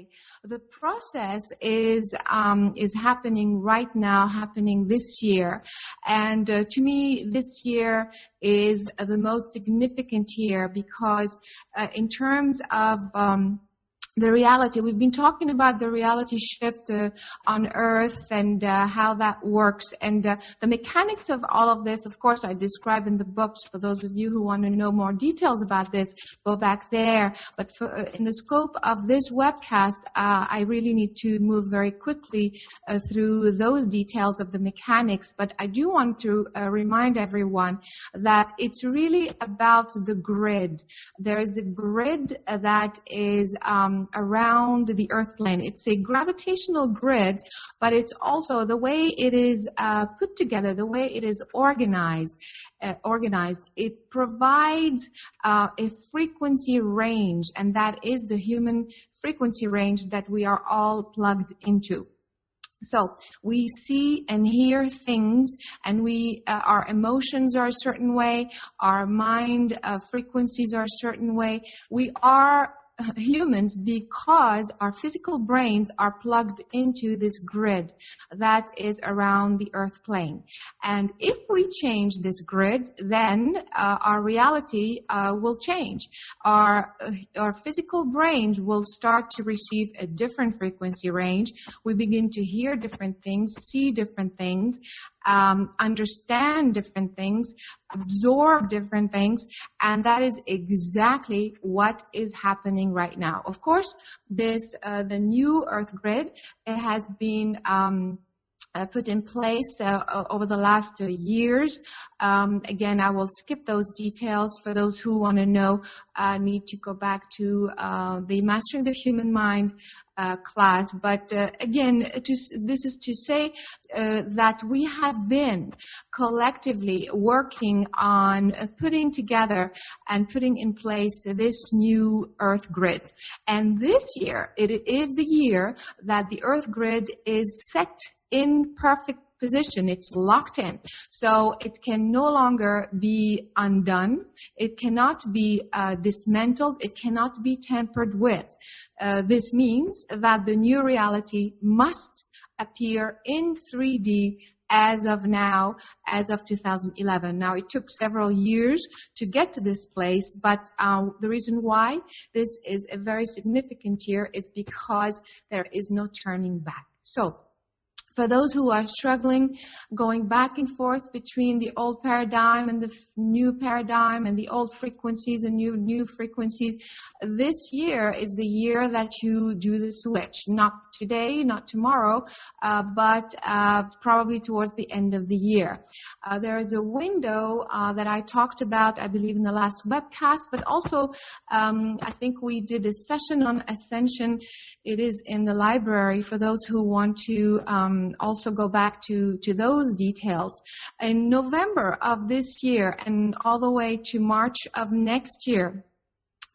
way. The process is happening right now, happening this year. And to me, this year is the most significant year because in terms of the reality, we've been talking about the reality shift on Earth and how that works. And the mechanics of all of this, of course, I describe in the books. For those of you who want to know more details about this, go back there. But in the scope of this webcast, I really need to move very quickly through those details of the mechanics. But I do want to remind everyone that it's really about the grid. There is a grid that is around the Earth plane. It's a gravitational grid, but it's also the way it is put together, the way it is organized. It provides a frequency range, and that is the human frequency range that we are all plugged into. So we see and hear things, and our emotions are a certain way, our mind frequencies are a certain way. We are humans because our physical brains are plugged into this grid that is around the Earth plane. And if we change this grid, then our reality will change. Our physical brains will start to receive a different frequency range. We begin to hear different things, see different things, understand different things, absorb different things, and that is exactly what is happening right now. Of course, the new Earth grid, it has been put in place over the last years. Again, I will skip those details. For those who want to know, need to go back to the Mastering the Human Mind class. But again, this is to say that we have been collectively working on putting together and putting in place this new Earth grid. And this year, it is the year that the Earth grid is set in perfect position. It's locked in. So it can no longer be undone. It cannot be dismantled. It cannot be tampered with. This means that the new reality must appear in 3D as of now, as of 2011. Now, it took several years to get to this place, but the reason why this is a very significant year is because there is no turning back. So, for those who are struggling, going back and forth between the old paradigm and the new paradigm and the old frequencies and new frequencies, this year is the year that you do the switch. Not today, not tomorrow, but probably towards the end of the year. There is a window that I talked about, I believe, in the last webcast, but also I think we did a session on ascension. It is in the library for those who want to also go back to those details. In November of this year and all the way to March of next year,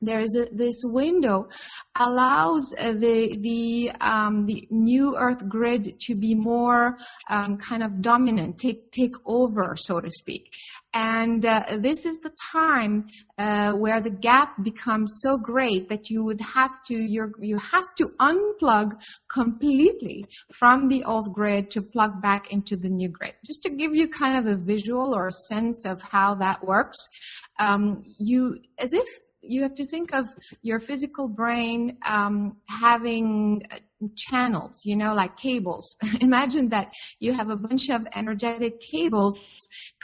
there is this window allows the new Earth grid to be more kind of dominant, take over, so to speak. And this is the time where the gap becomes so great that you have to unplug completely from the old grid to plug back into the new grid. Just to give you kind of a visual or a sense of how that works, you have to think of your physical brain having channels, like cables. Imagine that you have a bunch of energetic cables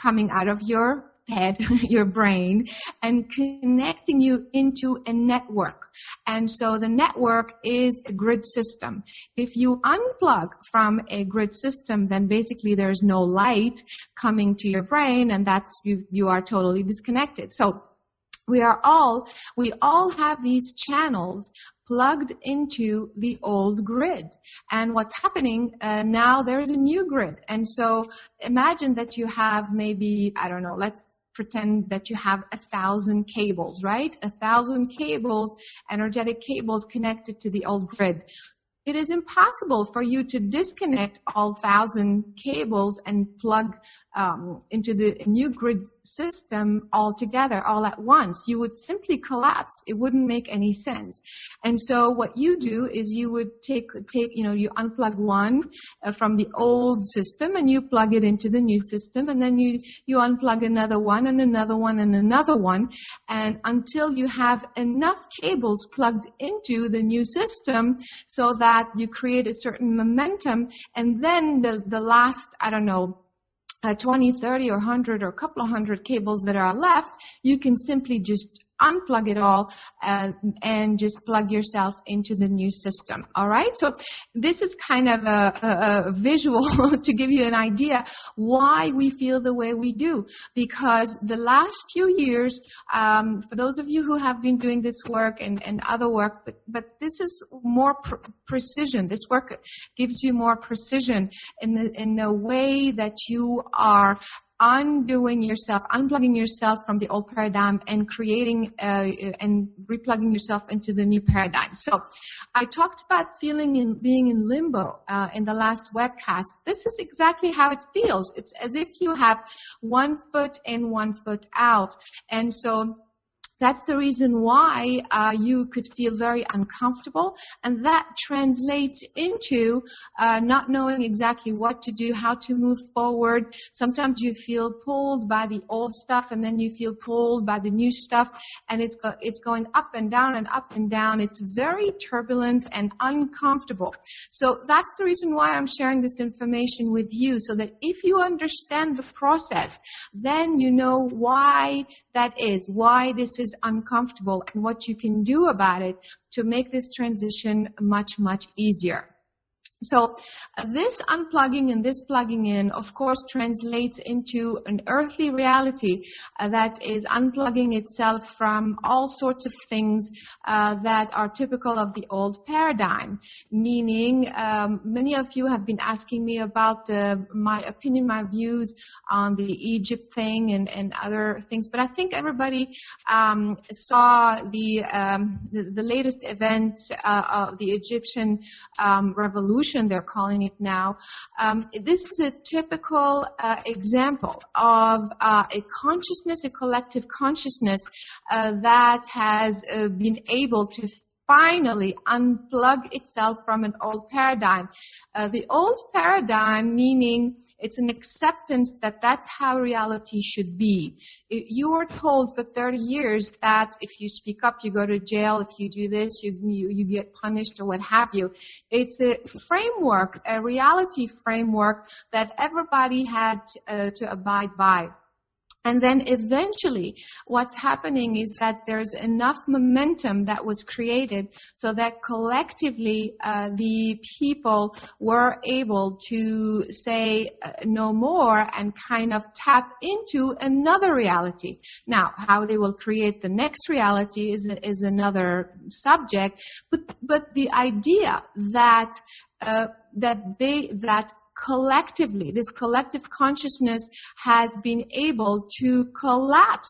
coming out of your head, your brain, and connecting you into a network. And so the network is a grid system. If you unplug from a grid system, then basically there's no light coming to your brain, and that's you are totally disconnected. So we all have these channels plugged into the old grid. And what's happening now, there's a new grid. And so imagine that you have maybe, I don't know, let's pretend that you have 1,000 cables, right? 1,000 cables, energetic cables connected to the old grid. it is impossible for you to disconnect all 1,000 cables and plug into the new grid system altogether, all at once. You would simply collapse. It wouldn't make any sense. And so what you do is you would take you unplug one from the old system and you plug it into the new system, and then you unplug another one and another one and another one, and until you have enough cables plugged into the new system so that you create a certain momentum, and then the last, 20, 30, or 100 or a couple of hundred cables that are left, you can simply just unplug it all and just plug yourself into the new system. All right. So this is kind of a visual to give you an idea why we feel the way we do. Because the last few years, for those of you who have been doing this work and other work, but this is more precision. This work gives you more precision in the way that you are unplugging yourself from the old paradigm and creating and replugging yourself into the new paradigm. So I talked about being in limbo in the last webcast. This is exactly how it feels. It's as if you have one foot in, one foot out. And so that's the reason why you could feel very uncomfortable, and that translates into not knowing exactly what to do, how to move forward. Sometimes you feel pulled by the old stuff, and then you feel pulled by the new stuff, and it's going up and down and up and down. It's very turbulent and uncomfortable. So that's the reason why I'm sharing this information with you, so that if you understand the process, then you know why that is, why this is uncomfortable, and what you can do about it to make this transition much, much easier. So this unplugging and this plugging in, of course, translates into an earthly reality that is unplugging itself from all sorts of things that are typical of the old paradigm. Meaning, many of you have been asking me about my opinion, my views on the Egypt thing and other things. But I think everybody saw the latest event of the Egyptian revolution, they're calling it now. This is a typical example of a consciousness, a collective consciousness that has been able to finally unplug itself from an old paradigm. The old paradigm meaning it's an acceptance that that's how reality should be. You were told for 30 years that if you speak up, you go to jail. If you do this, you get punished or what have you. It's a framework, a reality framework that everybody had to abide by. And then eventually what's happening is that there's enough momentum that was created so that collectively the people were able to say no more and kind of tap into another reality. Now, how they will create the next reality is another subject, but the idea that collectively, this collective consciousness has been able to collapse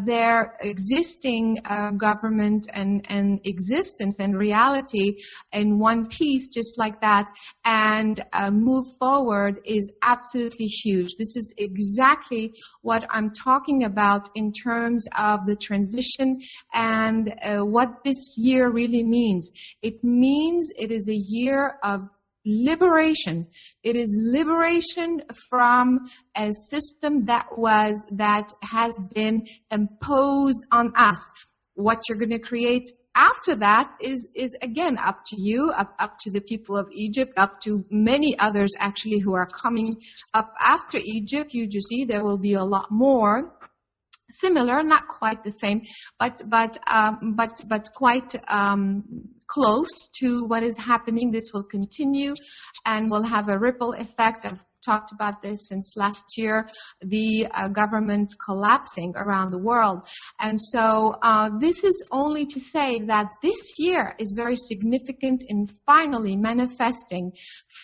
their existing government and existence and reality in one piece, just like that, and move forward is absolutely huge. This is exactly what I'm talking about in terms of the transition and what this year really means. It means it is a year of liberation. It is liberation from a system that has been imposed on us. What you're going to create after that is again up to you, up to the people of Egypt, up to many others actually who are coming up after Egypt. You just see there will be a lot more similar, not quite the same, but quite close to what is happening. This will continue and will have a ripple effect. I've talked about this since last year, the government collapsing around the world. And so this is only to say that this year is very significant in finally manifesting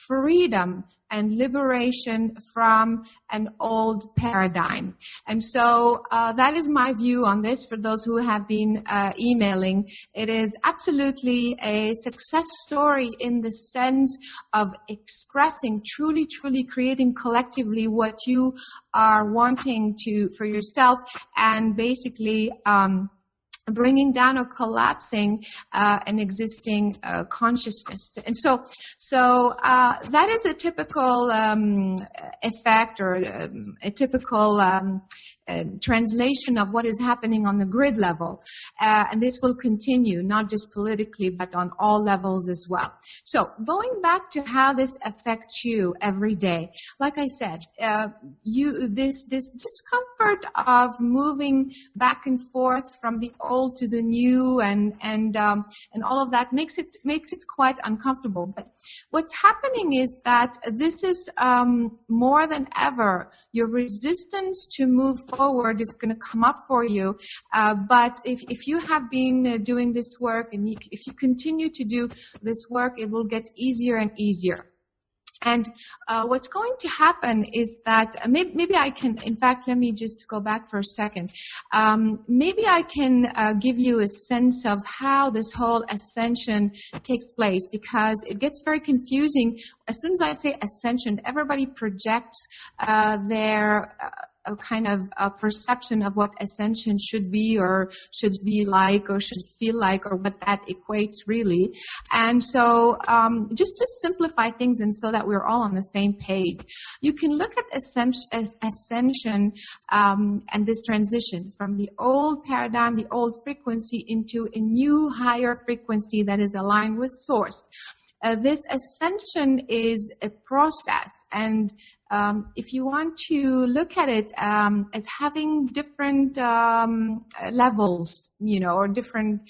freedom and liberation from an old paradigm. And so that is my view on this for those who have been emailing. It is absolutely a success story in the sense of expressing, truly creating collectively what you are wanting to for yourself, and basically bringing down or collapsing an existing consciousness. And so that is a typical effect, or a typical translation of what is happening on the grid level. And this will continue, not just politically, but on all levels as well. So going back to how this affects you every day, like I said, this discomfort of moving back and forth from the old to the new, and all of that makes it quite uncomfortable. But what's happening is that this is more than ever, your resistance to move forward is going to come up for you. But if you have been doing this work, and if you continue to do this work, it will get easier and easier. And what's going to happen is that maybe I can, in fact, let me just go back for a second. Maybe I can give you a sense of how this whole ascension takes place, because it gets very confusing. As soon as I say ascension, everybody projects their a kind of a perception of what ascension should be, or should be like, or should feel like, or what that equates really. And so just to simplify things, and so that we're all on the same page, you can look at ascension and this transition from the old paradigm, the old frequency, into a new higher frequency that is aligned with source. This ascension is a process, and if you want to look at it as having different levels, or different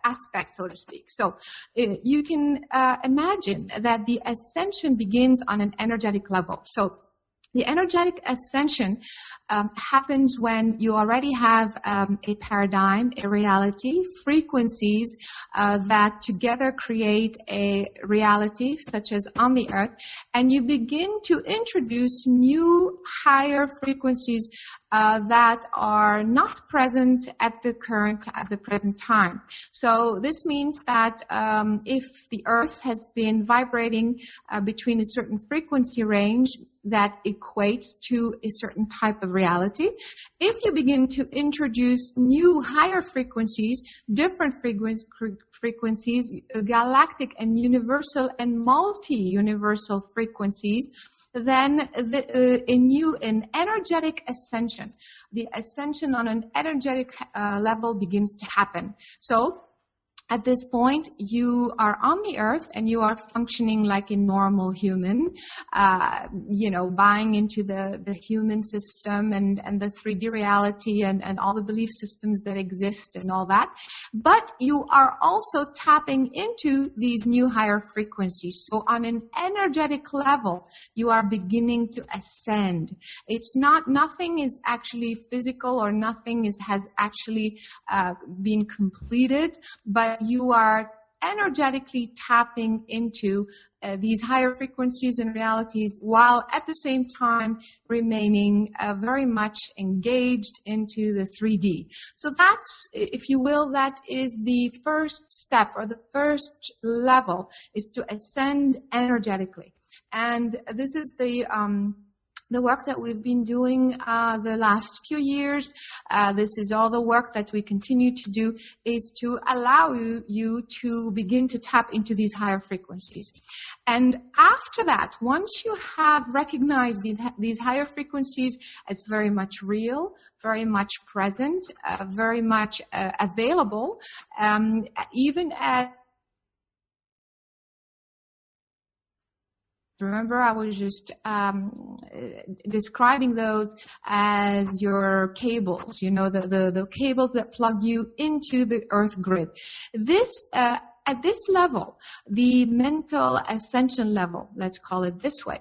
aspects, so to speak. So you can imagine that the ascension begins on an energetic level. So the energetic ascension happens when you already have a paradigm, a reality, frequencies that together create a reality, such as on the earth, and you begin to introduce new higher frequencies that are not present at the present time. So this means that if the earth has been vibrating between a certain frequency range that equates to a certain type of reality, if you begin to introduce new higher frequencies, different frequencies, galactic and universal and multi-universal frequencies, then an energetic ascension, the ascension on an energetic level begins to happen. So at this point, you are on the earth and you are functioning like a normal human, buying into the human system and the 3D reality and all the belief systems that exist and all that. But you are also tapping into these new higher frequencies. So on an energetic level, you are beginning to ascend. Nothing is actually physical, or nothing has actually been completed, but you are energetically tapping into these higher frequencies and realities, while at the same time remaining very much engaged into the 3D. So that's, if you will, that is the first step, or the first level, is to ascend energetically. And this is the work that we've been doing the last few years. This is all the work that we continue to do, is to allow you to begin to tap into these higher frequencies. And after that, once you have recognized these higher frequencies as very much real, very much present, very much available, even at remember, I was just describing those as your cables, the cables that plug you into the earth grid. This, at this level, the mental ascension level, let's call it this way,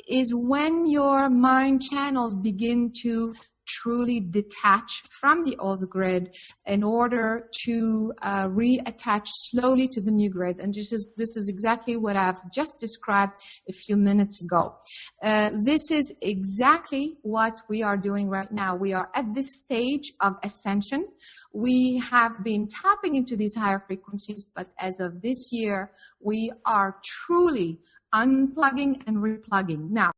is when your mind channels begin to truly detach from the old grid in order to reattach slowly to the new grid. And this is exactly what I've just described a few minutes ago. This is exactly what we are doing right now. We are at this stage of ascension. We have been tapping into these higher frequencies, but as of this year, we are truly unplugging and replugging. Now,